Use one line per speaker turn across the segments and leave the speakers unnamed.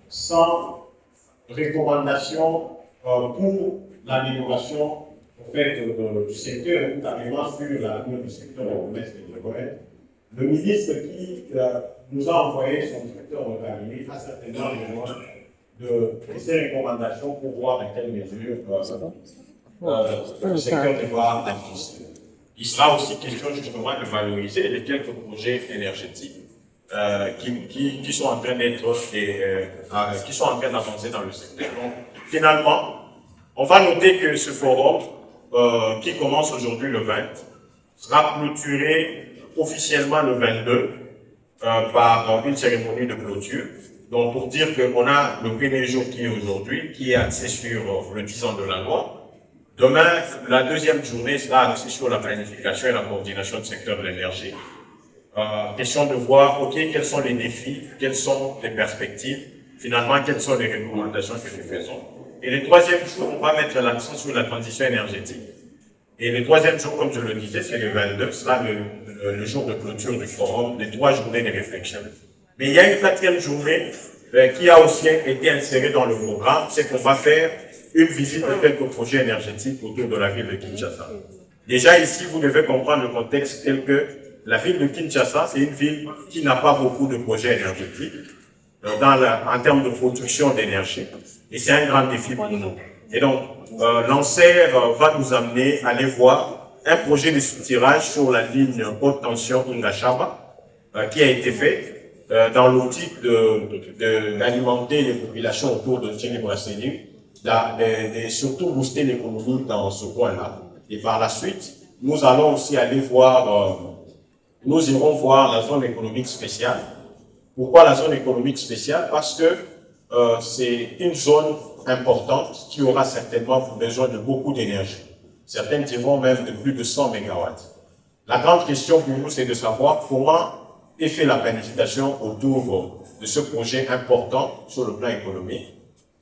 sans recommandation pour l'amélioration en fait, du secteur, notamment sur l'avenir du secteur de commerce et de commerce. Le ministre qui nous a envoyé son directeur de cabinet a certainement besoin de ces recommandations pour voir dans quelle mesure le secteur devra avancer. Il sera aussi question justement de valoriser les quelques projets énergétiques qui sont en train d'être qui sont en train d'avancer dans le secteur. Donc, finalement, on va noter que ce forum qui commence aujourd'hui le 20 sera clôturé officiellement le 22 par une cérémonie de clôture. Donc, pour dire qu'on a le premier jour qui est aujourd'hui, qui est axé sur le 10 ans de la loi. Demain, la deuxième journée sera axée sur la planification et la coordination du secteur de l'énergie. Question de voir, OK, quels sont les défis, quelles sont les perspectives, finalement, quelles sont les recommandations que nous faisons. Et le troisième jour, on va mettre l'accent sur la transition énergétique. Et le troisième jour, comme je le disais, c'est le 22, sera le jour de clôture du forum, les 3 journées de réflexion. Mais il y a une 4e journée qui a aussi été insérée dans le programme, c'est qu'on va faire une visite de quelques projets énergétiques autour de la ville de Kinshasa. Déjà ici, vous devez comprendre le contexte tel que la ville de Kinshasa, c'est une ville qui n'a pas beaucoup de projets énergétiques en termes de production d'énergie. Et c'est un grand défi pour nous. Et donc, l'ANSER va nous amener à aller voir un projet de soutirage sur la ligne haute tension Ingashaba qui a été fait dans l'optique d'alimenter les populations autour de Tchéné-Brassélie et surtout booster l'économie dans ce coin-là. Et par la suite, nous allons aussi aller voir, nous irons voir la zone économique spéciale. Pourquoi la zone économique spéciale? Parce que c'est une zone importante qui aura certainement besoin de beaucoup d'énergie. Certaines diront même de plus de 100 mégawatts. La grande question pour nous, c'est de savoir comment est fait la planification autour de ce projet important sur le plan économique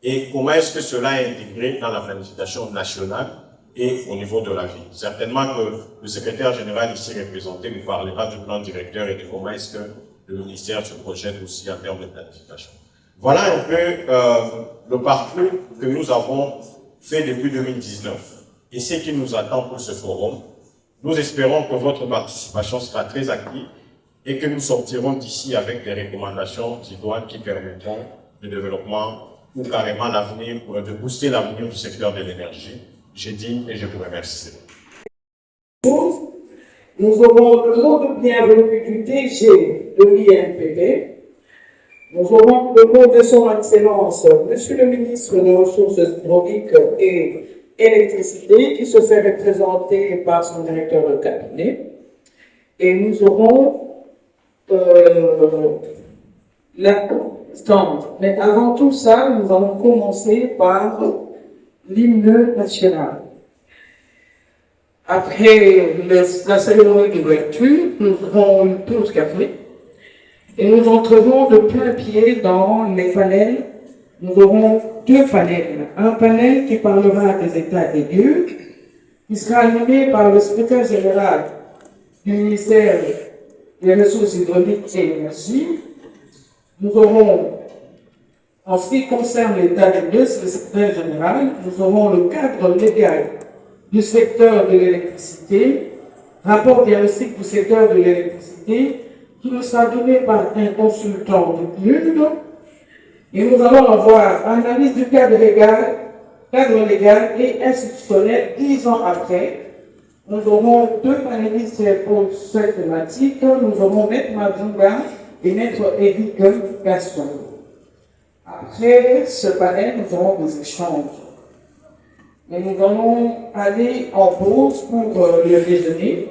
et comment est-ce que cela est intégré dans la planification nationale et au niveau de la ville. Certainement que le secrétaire général ici représenté nous parlera du plan directeur et de comment est-ce que le ministère se projette aussi en termes de planification. Voilà un peu le parcours que nous avons fait depuis 2019 et ce qui nous attend pour ce forum. Nous espérons que votre participation sera très active et que nous sortirons d'ici avec des recommandations idoines qui permettront le développement ou carrément l'avenir, de booster l'avenir du secteur de l'énergie. J'ai dit et je vous remercie.
Nous aurons le mot de bienvenue du DG de l'INPP. Nous aurons le mot de son Excellence, Monsieur le ministre des Ressources hydrauliques et électricité, qui se fait représenter par son directeur de cabinet. Et nous aurons la stand. Mais avant tout ça, nous allons commencer par l'hymne national. Après la cérémonie d'ouverture, nous aurons une pause café et nous entrerons de plein pied dans les panels. Nous aurons 2 panels. Un panel qui parlera des états des lieux, qui sera animé par le secrétaire général du ministère des Ressources hydrauliques et énergie. Nous aurons, en ce qui concerne l'état des lieux, c'est le secrétaire général, nous aurons le cadre légal du secteur de l'électricité, rapport diagnostic du secteur de l'électricité, qui nous sera donné par un consultant de PNUD, et nous allons avoir analyse du cadre légal et institutionnel 10 ans après. Nous aurons 2 panélistes pour cette thématique. Nous aurons Maître Mazunga et Maître Eric Gaston. Après ce panel, nous aurons des échanges. Mais nous allons aller en pause pour le déjeuner.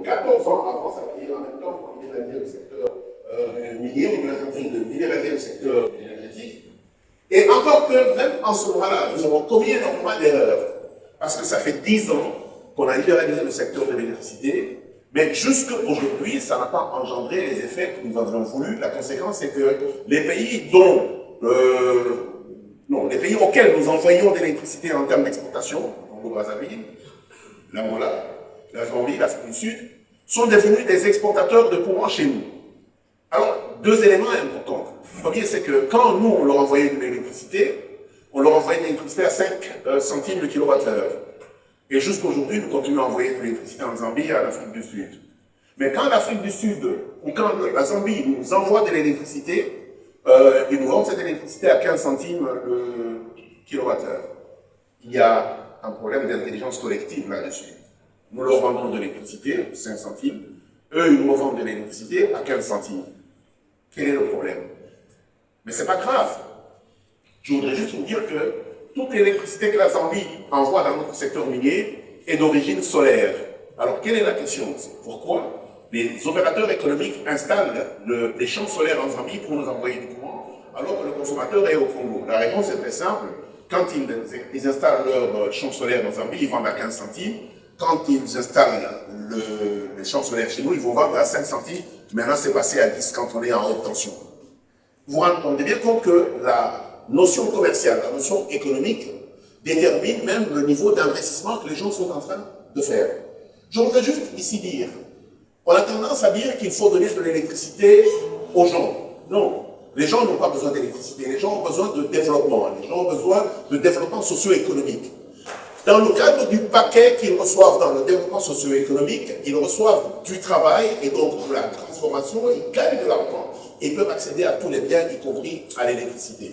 14 ans avant ça, et en même temps pour minéraliser le secteur minier, nous avons en train de minéraliser le secteur énergétique. Et encore que même en ce moment-là, nous avons commis énormément d'erreurs. Parce que ça fait 10 ans qu'on a libéralisé le secteur de l'électricité, mais jusqu'à aujourd'hui, ça n'a pas engendré les effets que nous avions voulu. La conséquence, c'est que les pays les pays auxquels nous envoyons de l'électricité en termes d'exportation, Congo Brazzaville, l'Angola, la Zambie, l'Afrique du Sud, sont devenus des exportateurs de courant chez nous. Alors, 2 éléments importants. Le premier, c'est que quand nous, on leur envoyait de l'électricité, on leur envoyait de l'électricité à 5 centimes le kilowattheure. Et jusqu'aujourd'hui, nous continuons à envoyer de l'électricité en Zambie et à l'Afrique du Sud. Mais quand l'Afrique du Sud, ou quand la Zambie nous envoie de l'électricité, ils nous vendent cette électricité à 15 centimes le kilowattheure. Il y a un problème d'intelligence collective là-dessus. Nous leur vendons de l'électricité, 5 centimes. Eux, ils nous revendent de l'électricité à 15 centimes. Quel est le problème? Mais c'est pas grave. Je voudrais juste vous dire que toute l'électricité que la Zambie envoie dans notre secteur minier est d'origine solaire. Alors, quelle est la question? Pourquoi les opérateurs économiques installent des champs solaires en Zambie pour nous envoyer du courant, alors que le consommateur est au Congo? La réponse est très simple. Quand ils installent leur champ solaire en Zambie, ils vendent à 15 centimes. Quand ils installent les champs solaires chez nous, ils vont vendre à 5 centimes. Maintenant, c'est passé à 10 quand on est en haute tension. Vous vous rendez bien compte que la notion commerciale, la notion économique, détermine même le niveau d'investissement que les gens sont en train de faire. Je voudrais juste ici dire, on a tendance à dire qu'il faut donner de l'électricité aux gens. Non, les gens n'ont pas besoin d'électricité, les gens ont besoin de développement, les gens ont besoin de développement socio-économique. Dans le cadre du paquet qu'ils reçoivent dans le développement socio-économique, ils reçoivent du travail et donc de la transformation, ils gagnent de l'argent et peuvent accéder à tous les biens, y compris à l'électricité.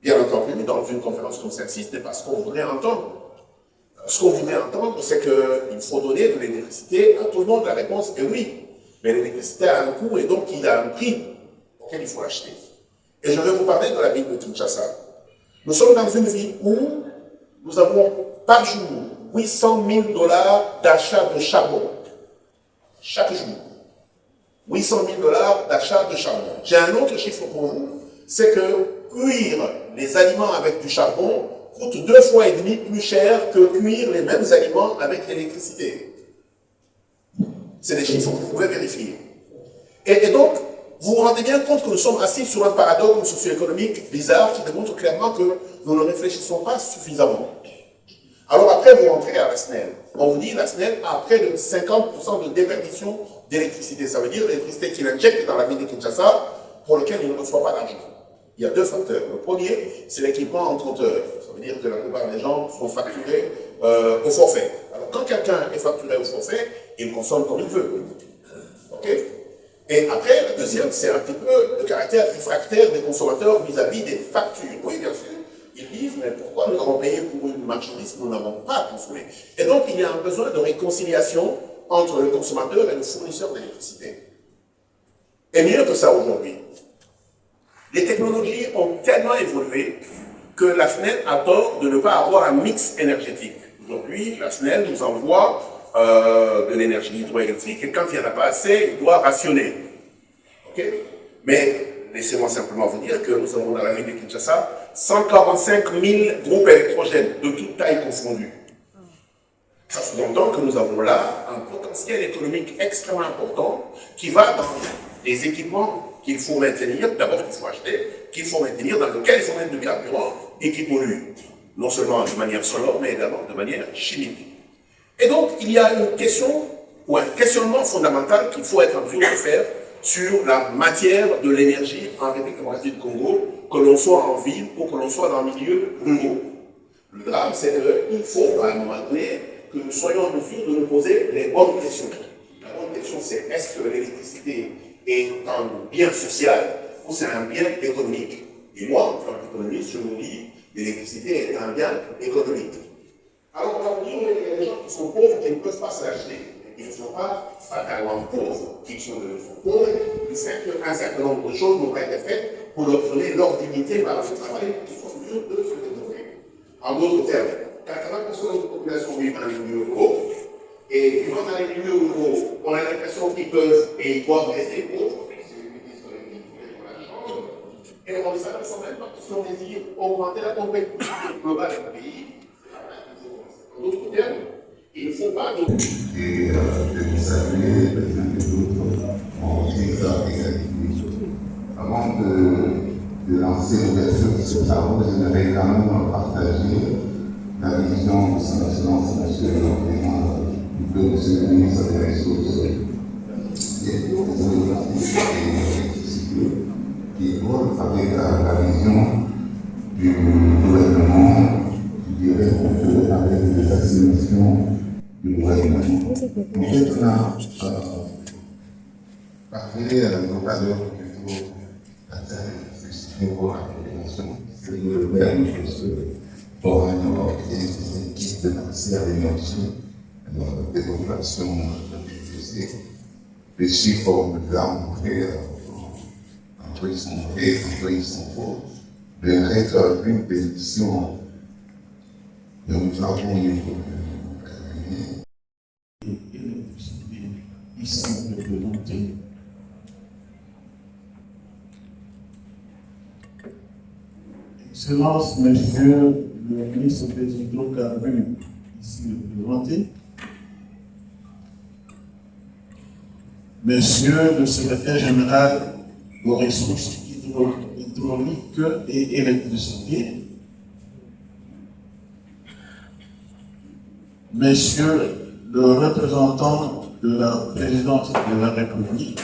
Bien entendu, dans une conférence comme celle-ci, ce n'est pas ce qu'on voudrait entendre. Ce qu'on voudrait entendre, c'est qu'il faut donner de l'électricité à tout le monde. La réponse est oui. Mais l'électricité a un coût et donc il a un prix auquel il faut l'acheter. Et je vais vous parler de la ville de Kinshasa. Nous sommes dans une ville où nous avons par jour 800 000 $ d'achat de charbon. Chaque jour. 800 000 $ d'achat de charbon. J'ai un autre chiffre pour vous, c'est que cuire les aliments avec du charbon coûte 2,5 fois plus cher que cuire les mêmes aliments avec l'électricité. C'est des chiffres que vous pouvez vérifier. Et donc, vous vous rendez bien compte que nous sommes assis sur un paradoxe socio-économique bizarre qui démontre clairement que nous ne réfléchissons pas suffisamment. Alors après, vous rentrez à la SNEL. On vous dit la SNEL a près de 50% de déperdition d'électricité. Ça veut dire l'électricité qu'il injecte dans la ville de Kinshasa pour lequel il ne reçoit pas d'argent. Il y a deux facteurs. Le premier, c'est l'équipement en compteur. Ça veut dire que la plupart des gens sont facturés au forfait. Alors quand quelqu'un est facturé au forfait, il consomme comme il veut. OK? Et après, le deuxième, c'est un petit peu le caractère réfractaire des consommateurs vis-à-vis des factures. Oui, bien sûr, ils disent, mais pourquoi nous avons payé pour une marchandise que nous n'avons pas consommée? Et donc, il y a un besoin de réconciliation entre le consommateur et le fournisseur d'électricité. Et mieux que ça aujourd'hui, les technologies ont tellement évolué que la SNEL a tort de ne pas avoir un mix énergétique. Aujourd'hui, la SNEL nous envoie de l'énergie hydroélectrique et quand il n'y en a pas assez, il doit rationner. OK? Mais laissez-moi simplement vous dire que nous avons dans la ville de Kinshasa 145 000 groupes électrogènes de toute taille confondue. Ça sous-entend que nous avons là un potentiel économique extrêmement important qui va dans les équipements qu'il faut maintenir, d'abord qu'il faut acheter, qu'il faut maintenir, dans lequel il faut mettre du carburant et qui pollue. Non seulement de manière sonore, mais également de manière chimique. Et donc, il y a une question, ou un questionnement fondamental qu'il faut être en mesure de faire sur la matière de l'énergie en République démocratique du Congo, que l'on soit en ville ou que l'on soit dans le milieu ruraux. Le drame, c'est qu'il faut, à un moment donné, que nous soyons en mesure de nous poser les bonnes questions. La bonne question, c'est est-ce que l'électricité est un bien social ou c'est un bien économique? Et moi, en tant qu'économiste, je vous dis, l'électricité est un bien économique. Alors, on va vous dire, il y a des gens qui sont pauvres qui ne peuvent pas se l'acheter. Ils ne sont pas fatalement pauvres, ils sont pauvres, du fait qu'un certain nombre de choses n'ont pas été faites pour leur donner leur dignité par le travail pour qu'ils soient en mesure de se développer. En d'autres termes, 80% de la population vit dans les milieux ruraux, et vivant dans les milieux ruraux, on a l'impression qu'ils peuvent et ils doivent rester pauvres, et on ne s'aperçoit même pas que si on désire augmenter la compétitivité globale du pays, en d'autres termes, il ne faut pas nous...
Et je vais saluer les uns et les autres en utilisant des activités. Avant de lancer l'ouverture de ce travaux, j'aimerais quand même partager la vision de son excellence, M. le ministre des Ressources. du gouvernement, je dirais qu'on peut avec des assignations du gouvernement. En fait, on a parlé à l'ambassadeur plutôt à ce niveau à la population, c'est le gouvernement pour une équipe de ministère de l'énergie, des populations les chiffres nous ont montré en plus son fait, en plus son faux, de être une bénédiction. Nous avons une
ici représentée. Excellence, Monsieur le ministre des Hydrocarbures, ici représenté. Monsieur le secrétaire général aux ressources hydrauliques et électricité. Monsieur le représentant de la présidence de la République.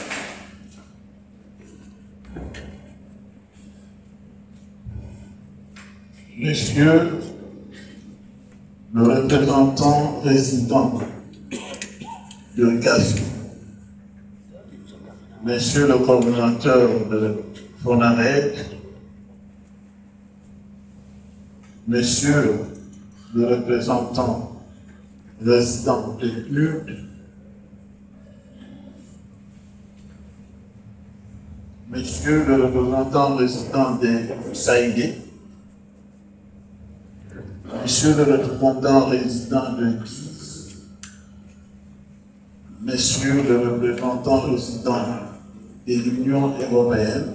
Monsieur le représentant résident de CAF. Monsieur le coordinateur de FONAREC, Monsieur le représentant résident de PNUD, Monsieur le représentant résident des Saïdés, Monsieur le représentant résident de Guise, Monsieur le représentant résident de l'Union européenne,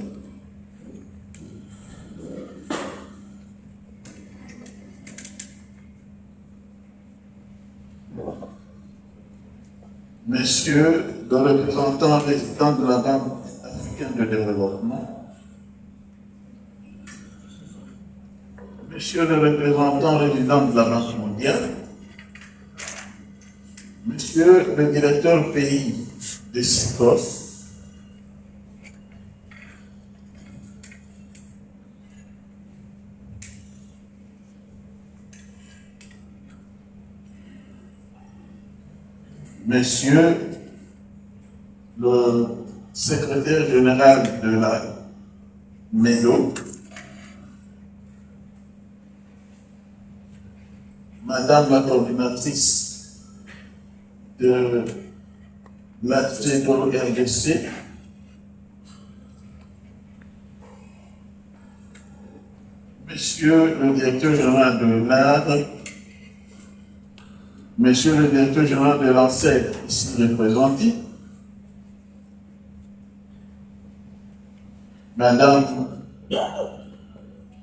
Monsieur le représentant résident de la Banque africaine de développement, Monsieur le représentant résident de la Banque mondiale, Monsieur le directeur pays de SICOS, Monsieur le secrétaire général de la MEDO, Madame la coordinatrice de la CEDO-RDC, Monsieur le directeur général de l'ADRE, Monsieur le directeur général de l'ANSED, ici représenté, Madame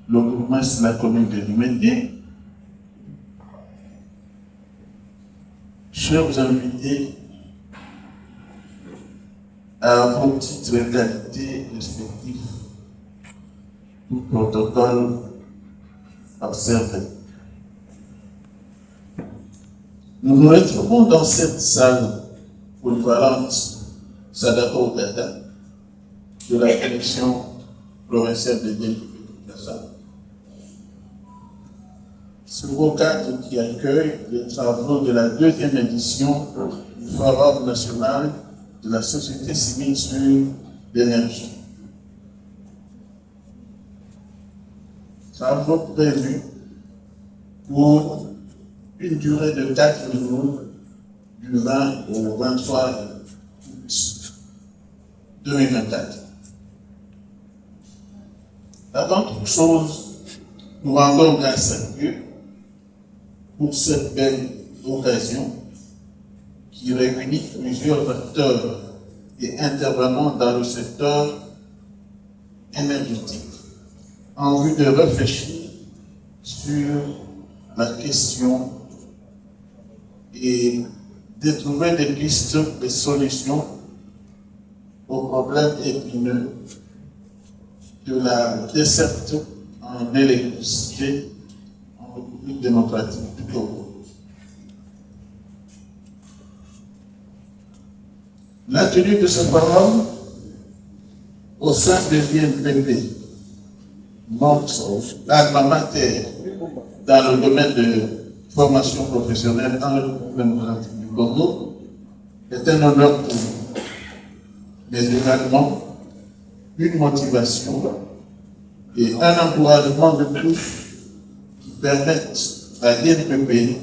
le bourgmestre de la commune de Limendé, chers invités, à vos titres et qualités respectifs, tout protocole observé. Nous nous retrouvons dans cette salle polyvalente Sadako Dada de la collection provinciale de Djel-Kassa. Ce beau cadre qui accueille les travaux de la deuxième édition du Forum national de la société civile sur l'énergie. Travaux prévus pour une durée de 4 jours du 20 au 23 août 2024. Avant toute chose, nous rendons grâce à Dieu pour cette belle occasion qui réunit plusieurs acteurs et intervenants dans le secteur énergétique en vue de réfléchir sur la question et de trouver des pistes de solutions aux problèmes épineux de la desserte en électricité en République démocratique du Togo. La tenue de ce forum au sein de l'INPP
montre l'alma mater dans le domaine de formation professionnelle dans le démocratique du Congo est un honneur pour nous, mais également une motivation et un encouragement de plus qui permettent à l'INPP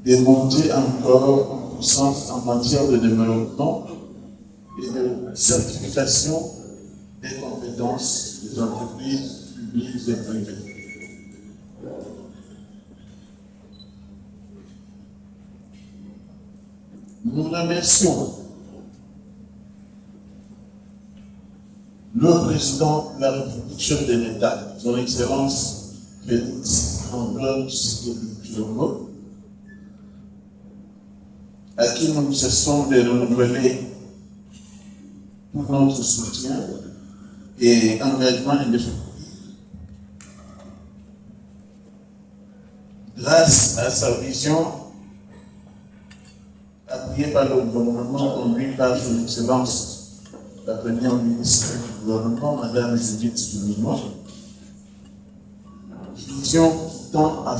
de monter encore en puissance en matière de développement et de certification des compétences des entreprises publiques et privées. Nous remercions le président de la République, chef de l'État, son Excellence Félix Antoine Tshisekedi, à qui nous cessons de renouveler tout notre soutien et engagement indéfectible. Grâce à sa vision, appuyée par le gouvernement conduit par son Excellence la première ministre du gouvernement, Madame Judith Suminwa, vision qui tend à